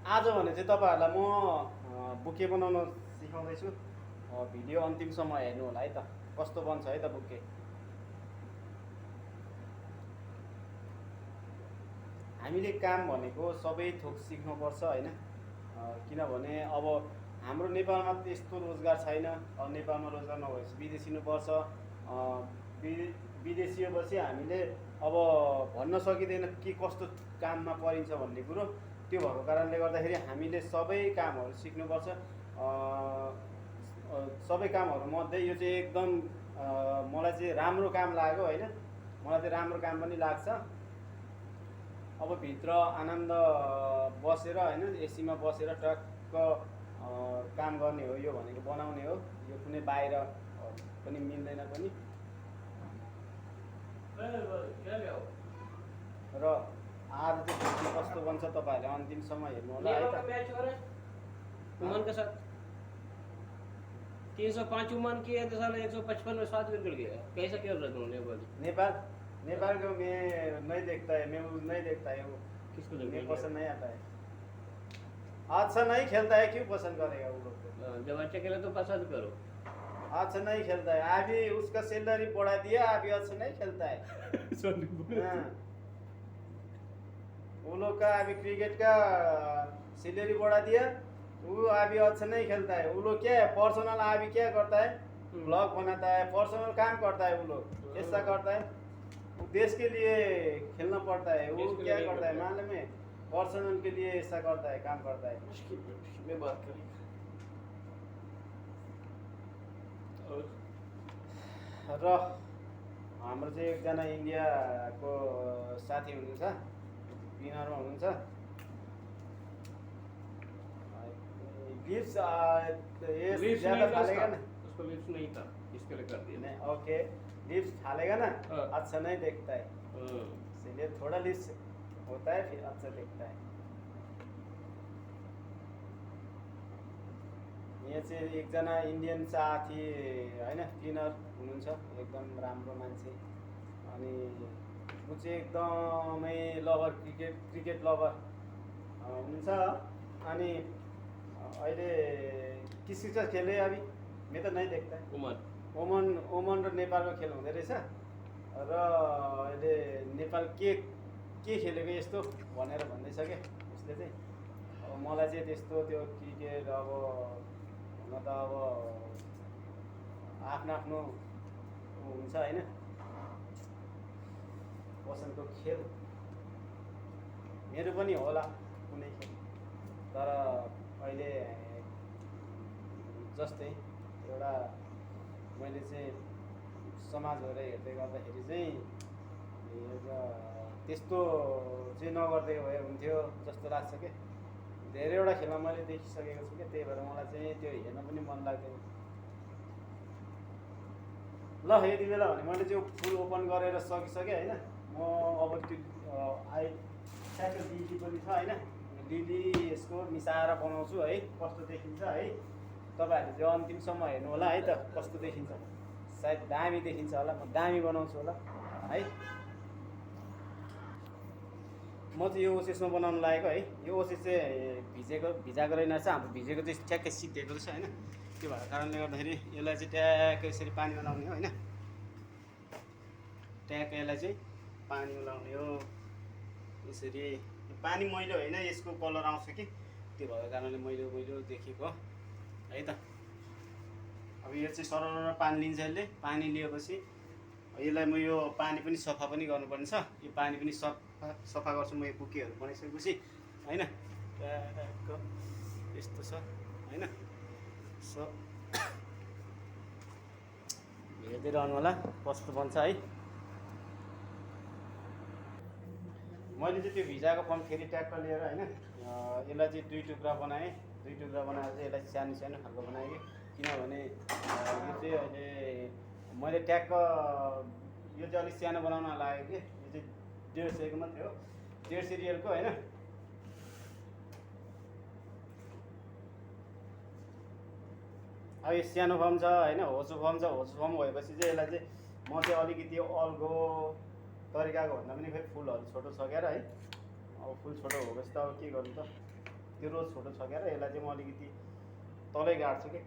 आज भने चाहिँ तपाईँहरूलाई म बुके बनाउन सिकाउँदैछु। भिडियो अन्तिमसम्म हेर्नु होला है त, कस्तो बन्छ है त बुके। हामीले काम भनेको सबै थोक सिक्नुपर्छ होइन, किनभने अब हाम्रो नेपालमा त्यस्तो रोजगार छैन। नेपालमा रोजगार नभएपछि विदेशिनुपर्छ। विदेशिएपछि हामीले अब भन्न सकिँदैन के कस्तो काममा परिन्छ भन्ने कुरो। त्यो भएको कारणले गर्दाखेरि हामीले सबै कामहरू सिक्नुपर्छ। सबै कामहरूमध्ये यो चाहिँ एकदम मलाई चाहिँ राम्रो काम लाग्यो होइन। मलाई चाहिँ राम्रो काम पनि लाग्छ। अब भित्र आनन्द बसेर होइन, एसीमा बसेर टक्क काम गर्ने हो। यो भनेको बनाउने हो, यो कुनै बाहिर पनि मिल्दैन पनि। र आज चाहिँ कस्तो बन्छ तपाईँहरूले अन्तिमसम्म हेर्नु होला है त। उमन के साथ 305 उमन किए तो साला 155 में 7 विकेट गया। कैसा खेल रहा तुमने बोल? नेपाल को मैं नहीं देखता है, मैं नहीं देखता है वो। किसको मुझे पसंद नहीं आता है। अच्छा नहीं खेलता है, क्यों पसंद करेगा वो लोग को? जब अच्छा खेले तो पसंद करो। अच्छा नहीं खेलता है, अभी उसका सैलरी बढ़ा दिया, अभी अच्छा नहीं खेलता है। हाँ। वो लोग का अभी क्रिकेट का सैलरी बढ़ा दिया, वो अभी अच्छा नहीं खेलता है। वो लोग क्या है, पर्सनल अभी क्या करता है, ब्लॉग बनाता है, पर्सनल काम करता है। वो लोग ऐसा करता है, वो देश के लिए खेलना पड़ता है। वो क्या करता है मालूम है, पर्सनल के लिए ऐसा करता है, काम करता है। मैं बात करें र हाम्रो चाहिँ एकजना इन्डियाको साथी हुनुहुन्छ, विनरमा हुनुहुन्छ। लिप्स ये ज़्यादा फालेगा ना, उसको लिप्स नहीं था, इसके लिए कर दिया। नहीं ओके, लिप्स फालेगा ना हाँ। अच्छा नहीं देखता है, इसलिए थोड़ा लिप्स होता है फिर अच्छा दिखता है। यहाँ चाहिँ एकजना इन्डियन साथी होइन, क्लिनर हुनुहुन्छ, एकदम राम्रो मान्छे। अनि ऊ चाहिँ एकदमै लभर, क्रिकेट लभर हुनुहुन्छ। अनि अहिले किसी से खेले अभी, मैं तो नहीं देखता है। ओमन र नेपालको खेल हुँदै रहेछ र अहिले नेपाल के खेलेको यस्तो भनेर भन्दैछ क्या उसले चाहिँ। अब मलाई चाहिँ त्यस्तो त्यो क्रिकेट अब हुन त अब आफ्नो आफ्नो हुन्छ होइन, पसन्दको खेल। मेरो पनि होला कुनै खेल, तर अहिले जस्तै एउटा मैले चाहिँ समाजहरू हेर्दै गर्दाखेरि चाहिँ त्यस्तो चाहिँ नगर्दै भए हुन्थ्यो जस्तो लाग्छ क्या। धेरैवटा खेलमा मैले देखिसकेको छु क्या, त्यही भएर मलाई चाहिँ त्यो हेर्न पनि मन लाग्दैन। ल यति बेला भने मैले चाहिँ फुल ओपन गरेर सकिसकेँ होइन। म अब त्यो ठ्याक्क लिली पनि छ होइन, लिली यसको मिसाएर बनाउँछु है, कस्तो देखिन्छ है। तपाईँहरूले चाहिँ अन्तिमसम्म हेर्नु होला है त, कस्तो देखिन्छ। सायद दामी देखिन्छ होला, म दामी बनाउँछु होला है। म चाहिँ यो ओसेसमा बनाउनु लागेको है। यो ओसेस चाहिँ भिजाएको रहेनछ, हाम्रो भिजेको चाहिँ ठ्याक्कै सिद्धेको रहेछ होइन। त्यो भएको कारणले गर्दाखेरि यसलाई चाहिँ ट्याक्कै यसरी पानी लगाउने हो होइन, ट्याक्कै यसलाई चाहिँ पानी लगाउने हो यसरी। पानी मैलो होइन, यसको कलर आउँछ कि, त्यो भएको कारणले मैलो देखेको है त। अब यो चाहिँ सरर पानी लिन्छ, यसले पानी लिएपछि यसलाई म यो पानी पनि सफा पनि गर्नुपर्ने छ। यो पानी पनि सफा गर्छु म, यो बुकेहरू बनाइसकेपछि होइन। यस्तो छ होइन। हेर्दै रहनु होला कस्तो बन्छ है। मैले चाहिँ त्यो भिजाएको फर्म फेरि ट्याक्क लिएर होइन, यसलाई चाहिँ दुई टुक्रा बनाएँ। दुई टुक्रा बनाएर चाहिँ यसलाई सानो सानो खालको बनाएँ कि, किनभने यो चाहिँ अहिले मैले ट्याक्क यो चाहिँ अलिक सानो बनाउन लाग्यो कि। यो चाहिँ 150 मात्रै हो, 150 रियलको होइन। अब यो सानो फर्म छ होइन, होचो फर्म छ। होचो फर्म भएपछि चाहिँ यसलाई चाहिँ म चाहिँ अलिकति अल्गो तरिकाको भन्दा पनि फेरि फुलहरू छोटो छ क्या है। अब फुल छोटो भएपछि त अब के गर्नु त, त्यो रोज छोटो छ क्या, र यसलाई चाहिँ म अलिकति तलै गाड्छु कि।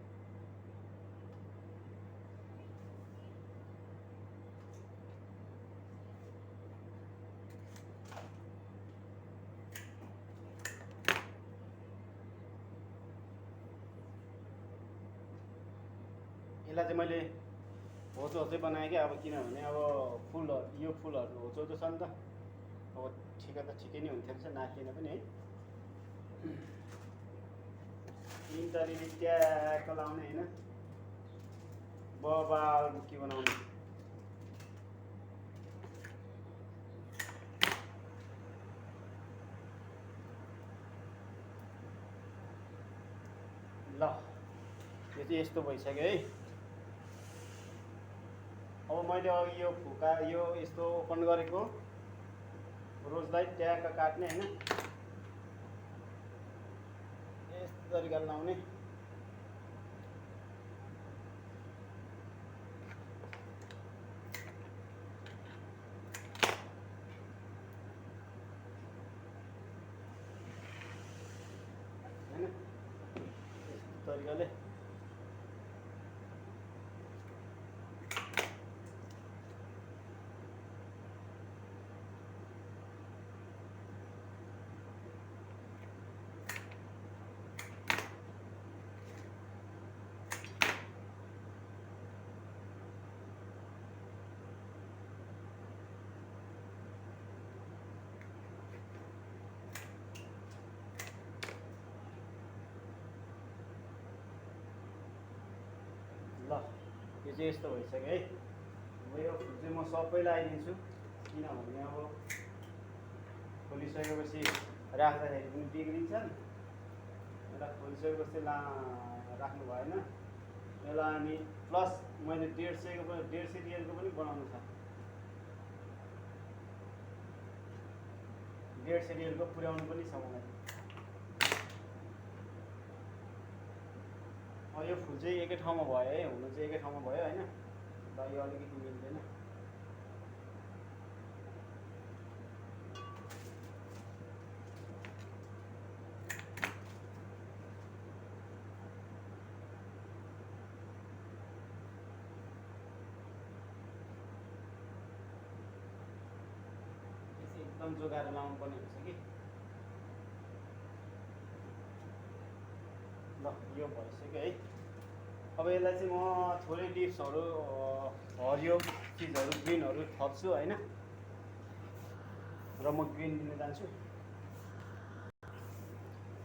यसलाई चाहिँ मैले होचो होचै बनाएँ क्या, अब किनभने अब फुलहरू, यो फुलहरू होचो छ नि त, अब ठिकै त ठिकै नै हुन्थ्यो रहेछ, नाकिएन पनि है। तिनतरीले ट्याक्क लाउने होइन, बबाल बुक्की बनाउने। ल यो चाहिँ यस्तो भइसक्यो है। अब मैले अघि यो यो यस्तो ओपन गरेको रोजलाई ट्याक्क काट्ने होइन, यस्तो तरिकाले लाउने। होइन यस्तो तरिकाले ल यो चाहिँ यस्तो भइसक्यो है। अब यो फुल चाहिँ म सबैलाई आइदिन्छु, किनभने अब खोलिसकेपछि राख्दाखेरि पनि बिग्रिन्छ नि। यसलाई खोलिसकेपछि राख्नु भएन। यसलाई हामी प्लस मैले 150 रियलको पनि बनाउनु छ, 150 रियलको पुर्याउनु पनि छ मलाई। यो फुल चाहिँ एकै ठाउँमा भयो है, हुनु चाहिँ एकै ठाउँमा भयो होइन, ल यो अलिकति मिल्दैन। एकदम जोगाएर लाउनु पर्ने हुन्छ कि। ल यो भइसक्यो है। अब यसलाई चाहिँ म थोरै लिप्सहरू, हरियो चिजहरू, ग्रिनहरू थप्छु होइन, र म ग्रिन लिन जान्छु।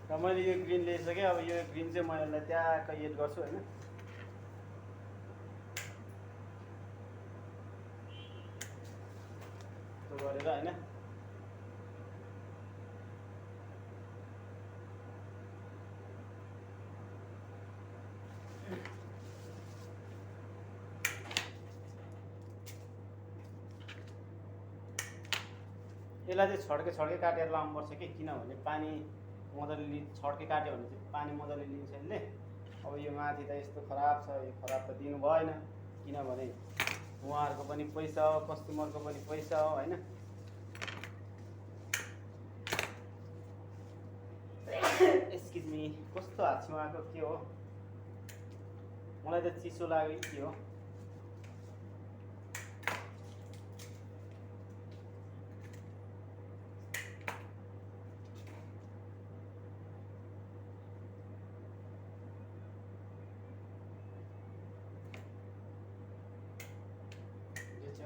र मैले यो ग्रिन लिइसकेँ, अब यो ग्रिन चाहिँ म यसलाई ट्याक्क एड गर्छु होइन। त्यो गरेर होइन, यसलाई चाहिँ छड्के छड्के काटेर लाउनुपर्छ कि, किनभने पानी मजाले छड्के काट्यो भने चाहिँ पानी मजाले लिन्छ यसले। अब यो माथि त यस्तो खराब छ, यो खराब त दिनु भएन, किनभने उहाँहरूको पनि पैसा हो, कस्टमरको पनि पैसा हो होइन। एक्सक्युज मी, कस्तो हात उहाँको के हो, मलाई त चिसो लाग्यो के हो।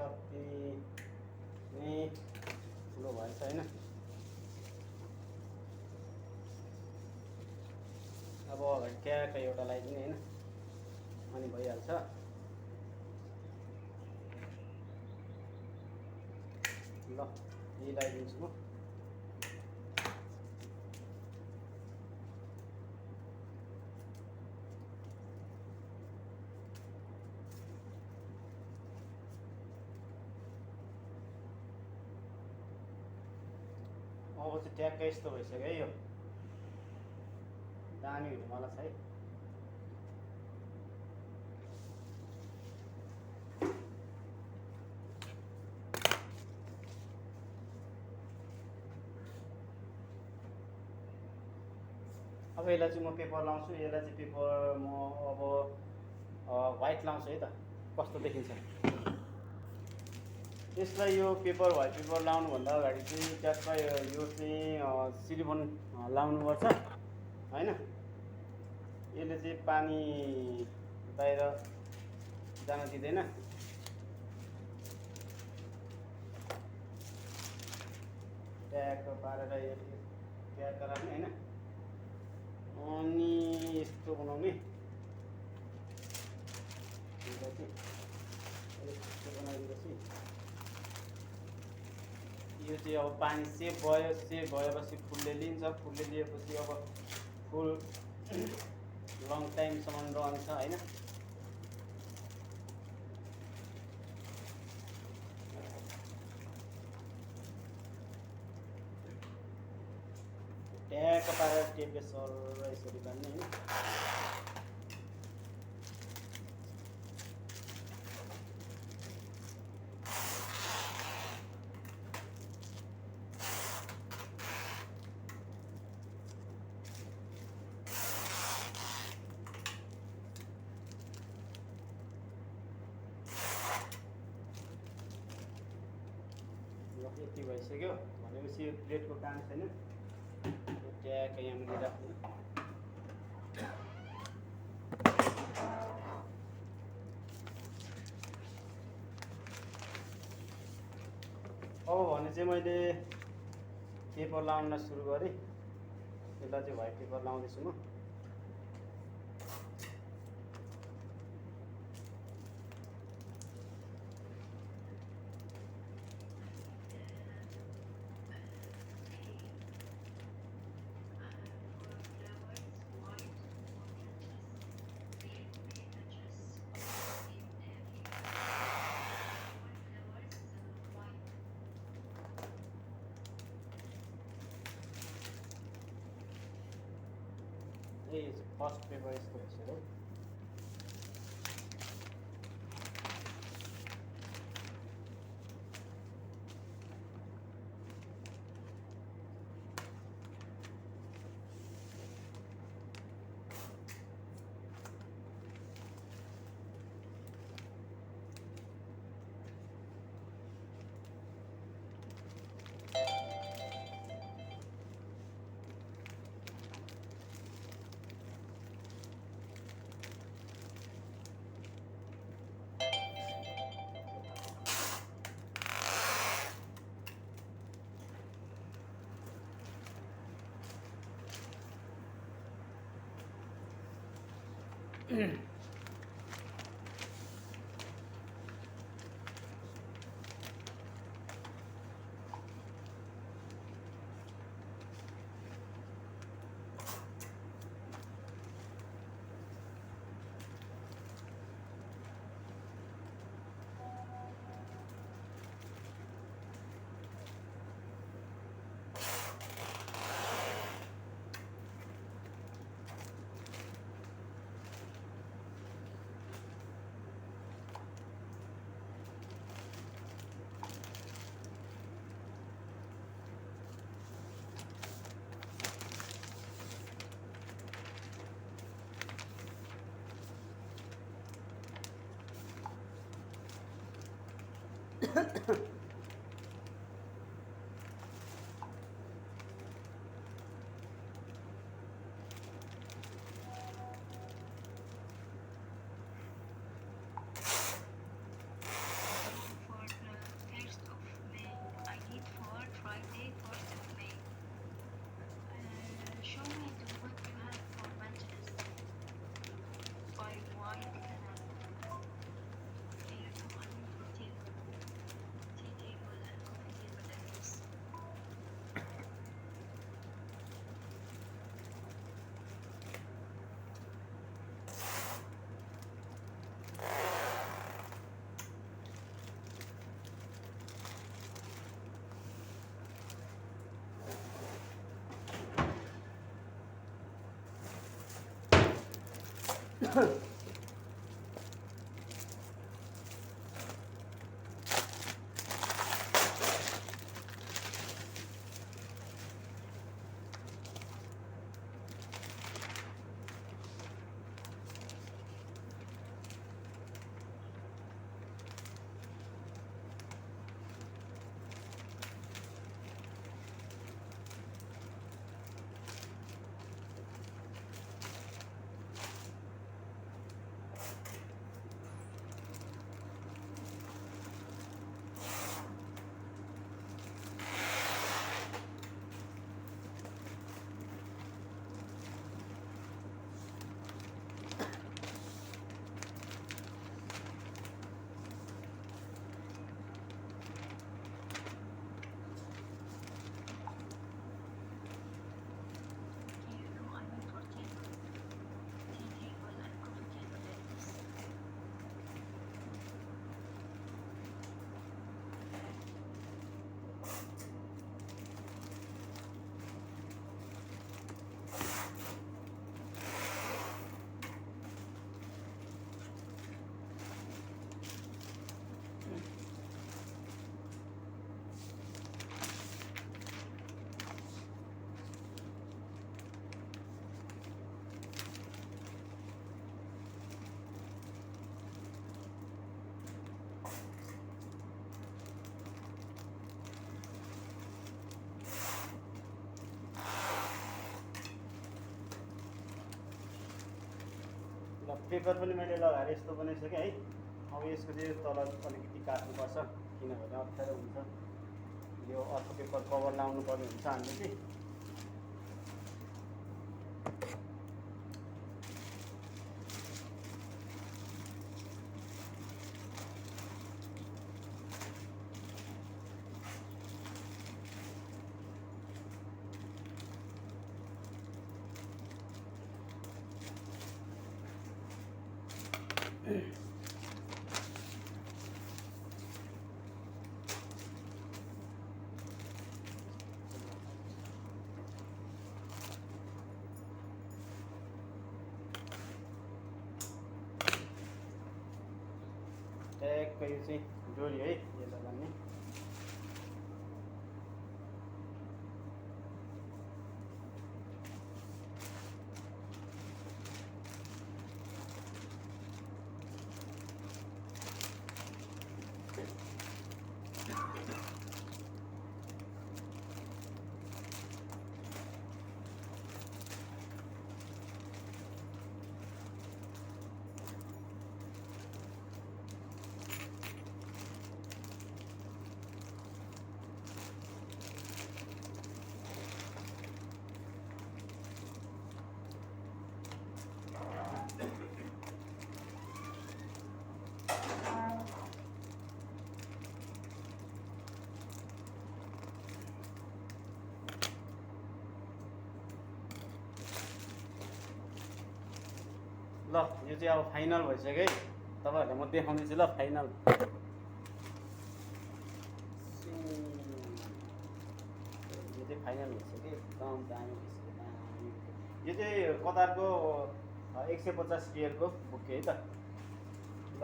अति नै ठुलो भएछ होइन। अब अगाडि ट्याक्क एउटा लगाइदिने होइन, अनि भइहाल्छ। ल यही लगाइदिन्छु म। अब चाहिँ ट्याक्कै यस्तो भइसक्यो है, यो दामी हुनुवाला छ है। अब यसलाई चाहिँ म पेपर लाउँछु। यसलाई चाहिँ पेपर म अब व्हाइट लाउँछु है त, कस्तो देखिन्छ। यसलाई यो पेपर व्हाइट पेपर लाउनुभन्दा अगाडि चाहिँ ट्याक्क यो चाहिँ सिलिकन लाउनुपर्छ होइन। यसले चाहिँ पानी बाहिर जान दिँदैन। ट्याक्क पारेर यसले ट्याक्क राख्ने होइन, अनि यस्तो बनाउने। यस्तो बनाइदिएपछि यो चाहिँ अब पानी सेप भयो। सेप भएपछि फुलले लिन्छ। फुलले लिएपछि अब फुल लङ टाइमसम्म रहन्छ होइन। ट्याक्क पारेर टेपले सर यसरी बान्ने होइन। यति भइसक्यो भनेपछि यो प्लेटको काम छैन। ट्याक्क यहाँ राख्ने। अब भने चाहिँ मैले पेपर लाउन सुरु गरेँ। यसलाई चाहिँ व्हाइट पेपर लाउँदैछु म। ये फर्स्ट पेपर यस्तो भइसक्यो। पेपर पनि मैले लगाएर यस्तो बनाइसकेँ है। अब यसको चाहिँ तल अलिकति काट्नुपर्छ किनभने अप्ठ्यारो हुन्छ। यो अर्को पेपर कभर लाउनु पर्ने हुन्छ हामीले चाहिँ। ट्याक्क यो चाहिँ जोडियो है यसलाई भन्ने। ल यो चाहिँ अब फाइनल भइसक्यो है। तपाईँहरूलाई म देखाउँदैछु ल फाइनल। यो चाहिँ फाइनल भइसक्यो एकदम दामी भइसक्यो दामी। यो चाहिँ कतारको 150 रियलको बुके है त। ल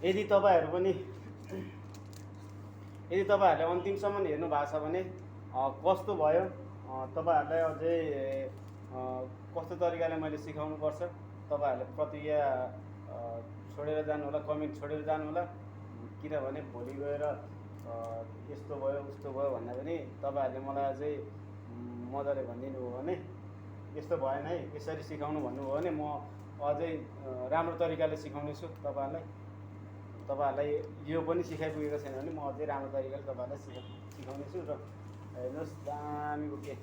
यदि तपाईँहरू पनि यदि तपाईँहरूले अन्तिमसम्म हेर्नु भएको छ भने कस्तो भयो, तपाईँहरूलाई अझै कस्तो तरिकाले मैले सिकाउनुपर्छ तपाईँहरूले प्रतिक्रिया छोडेर जानु होला, कमेन्ट छोडेर जानु होला। किनभने भोलि गएर यस्तो भयो उस्तो भयो भन्दा पनि तपाईँहरूले मलाई अझै मजाले भनिदिनु हो भने, यस्तो भएन है यसरी सिकाउनु भन्नुभयो भने म अझै राम्रो तरिकाले सिकाउनेछु तपाईँहरूलाई। तपाईँहरूलाई यो पनि सिकाइपुगेको छैन भने म अझै राम्रो तरिकाले तपाईँहरूलाई सिकाउनेछु। र हेर्नुहोस् दामी बुके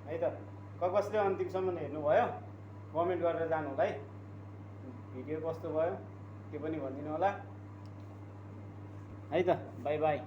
है त। कसले अन्तिमसम्म हेर्नुभयो कमेन्ट गरेर जानु होला है। भिडियो कस्तो भयो त्यो पनि भनिदिनु होला है त। By by.